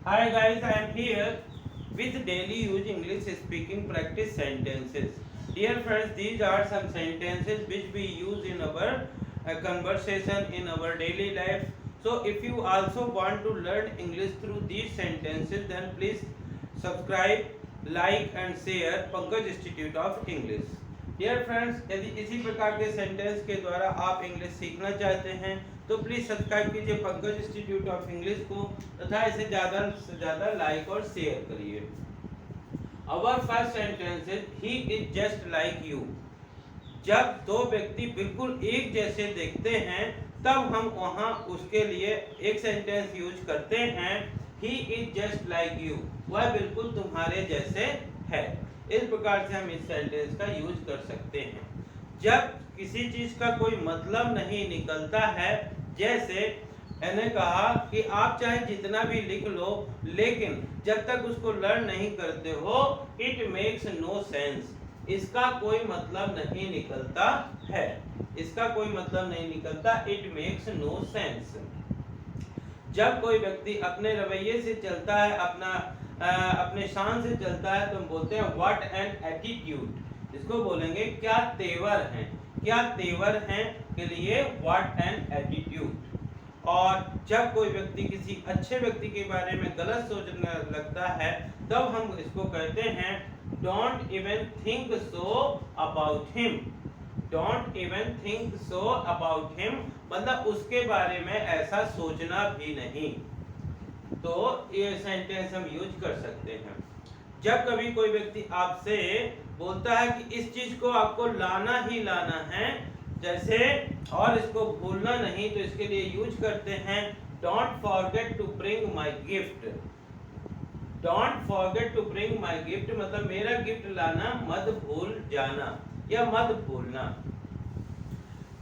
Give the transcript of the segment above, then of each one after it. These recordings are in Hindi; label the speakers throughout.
Speaker 1: Hi guys, I am here with daily use English speaking practice sentences. Dear friends, these are some sentences which we use in our conversation in our daily life. So if you also want to learn English through these sentences, then please subscribe, like and share Pankaj Institute of English. Dear friends, यदि इसी प्रकार के सेंटेंस के द्वारा आप इंग्लिश सीखना चाहते हैं तो प्लीज़ सब्सक्राइब कीजिए पंकज इंस्टीट्यूट ऑफ इंग्लिश को तथा इसे ज़्यादा से ज़्यादा लाइक और शेयर करिए। Our first sentence is he is just like you. जब दो व्यक्ति बिल्कुल एक जैसे देखते हैं तब हम वहाँ उसके लिए एक सेंटेंस यूज करते हैं, he is just like you, वह बिल्कुल तुम्हारे जैसे है। इस प्रकार से हम इस सेंटेंस का यूज कर सकते हैं जब किसी चीज का कोई मतलब नहीं निकलता है। जैसे मैंने कहा कि आप चाहे जितना भी लिख लो लेकिन जब तक उसको लर्न नहीं करते हो इट मेक्स नो सेंस, इसका कोई मतलब नहीं निकलता है, इसका कोई मतलब नहीं निकलता, इट मेक्स नो सेंस। जब कोई व्यक्ति अपने रवैये से चलता है, अपने शान से चलता है तो हम बोलते हैं व्हाट एन एटीट्यूड। इसको बोलेंगे क्या तेवर हैं, क्या तेवर हैं के लिए व्हाट एन एटीट्यूड। और जब कोई व्यक्ति किसी अच्छे व्यक्ति के बारे में गलत सोचने लगता है तब हम इसको कहते हैं don't even think so about him. Don't even think so about him मतलब उसके बारे में ऐसा सोचना भी नहीं। तो ये सेंटेंस हम यूज कर सकते हैं। जब कभी कोई व्यक्ति आपसे बोलता है कि इस चीज को आपको लाना ही लाना है जैसे और इसको भूलना नहीं, तो इसके लिए यूज करते हैं don't forget to bring my gift. Don't forget to bring my gift मतलब मेरा गिफ्ट लाना मत भूल जाना या मत भूलना।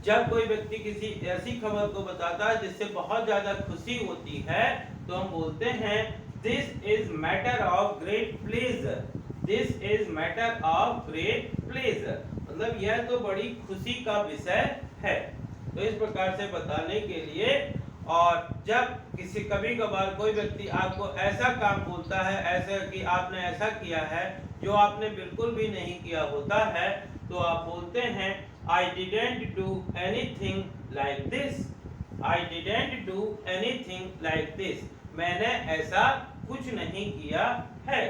Speaker 1: जब कोई व्यक्ति किसी ऐसी खबर को बताता है जिससे बहुत ज्यादा खुशी होती है तो हम बोलते हैं this is matter of great pleasure. This is matter of great pleasure मतलब यह तो बड़ी खुशी का विषय है। तो इस प्रकार से बताने के लिए, और जब कभी कभार कोई व्यक्ति आपको ऐसा काम बोलता है ऐसा कि आपने ऐसा किया है जो आपने बिल्कुल भी नहीं किया होता है तो आप बोलते हैं I didn't do anything like this. I didn't do anything like this. मैंने ऐसा कुछ नहीं किया है।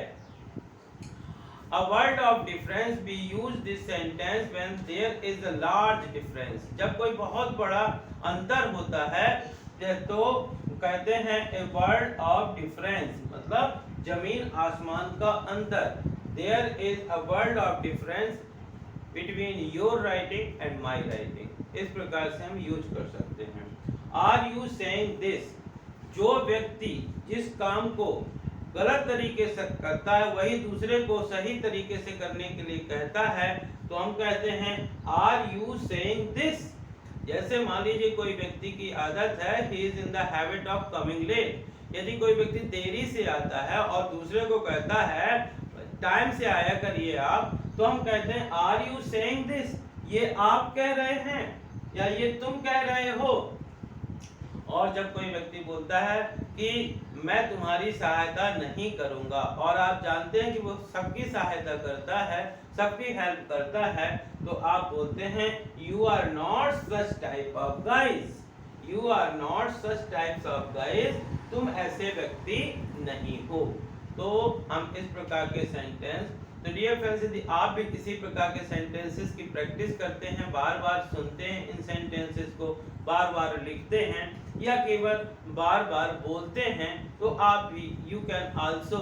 Speaker 1: A word of difference we use this sentence when there is a large difference. जब कोई बहुत बड़ा अंतर होता है तो कहते हैं a word of difference मतलब जमीन आसमान का अंतर। There is a word of difference between your writing and my writing। इस प्रकार से हम यूज कर सकते हैं। Are you saying this? जो व्यक्ति जिस काम को गलत तरीके से करता है वही दूसरे को सही तरीके से करने के लिए कहता है तो हम कहते हैं Are you saying this? जैसे मान लीजिए कोई व्यक्ति की आदत है he is in the habit of coming late। यदि कोई व्यक्ति देरी से आता है और दूसरे को कहता है टाइम से आया करिए आप, तो हम कहते हैं आर यू सेइंग दिस, ये आप कह रहे हैं या ये तुम कह रहे हो। और जब कोई व्यक्ति बोलता है कि मैं तुम्हारी सहायता नहीं करूंगा और आप जानते हैं कि वो सबकी सहायता करता है, सबकी हेल्प करता है, तो आप बोलते हैं you are not such type of guys. You are not such types of guys, तुम ऐसे व्यक्ति नहीं हो। तो हम इस प्रकार के सेंटेंस, तो डियर फ्रेंड्स यदि आप भी इसी प्रकार के सेंटेंसेस की प्रैक्टिस करते हैं, बार बार सुनते हैं इन सेंटेंसेस को, बार बार लिखते हैं या केवल बार बार बोलते हैं तो आप भी you can also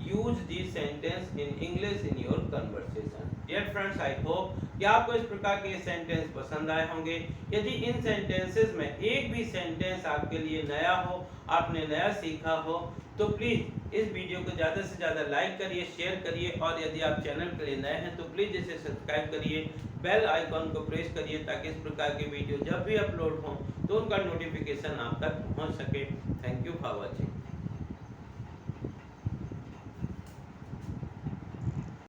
Speaker 1: use this sentence in English in your conversation. Dear friends I hope कि आपको इस प्रकार के सेंटेंस पसंद आए होंगे। यदि इन सेंटेंसेस में एक भी सेंटेंस आपके लिए नया हो, आपने नया सीखा हो, तो प्लीज़ इस वीडियो को ज़्यादा से ज़्यादा लाइक करिए, शेयर करिए और यदि आप चैनल के लिए नए हैं तो प्लीज़ इसे सब्सक्राइब करिए, बेल आइकॉन को प्रेस करिए ताकि इस प्रकार के वीडियो जब भी अपलोड हों तो उनका नोटिफिकेशन आप तक पहुंच सके। Thank you for watching.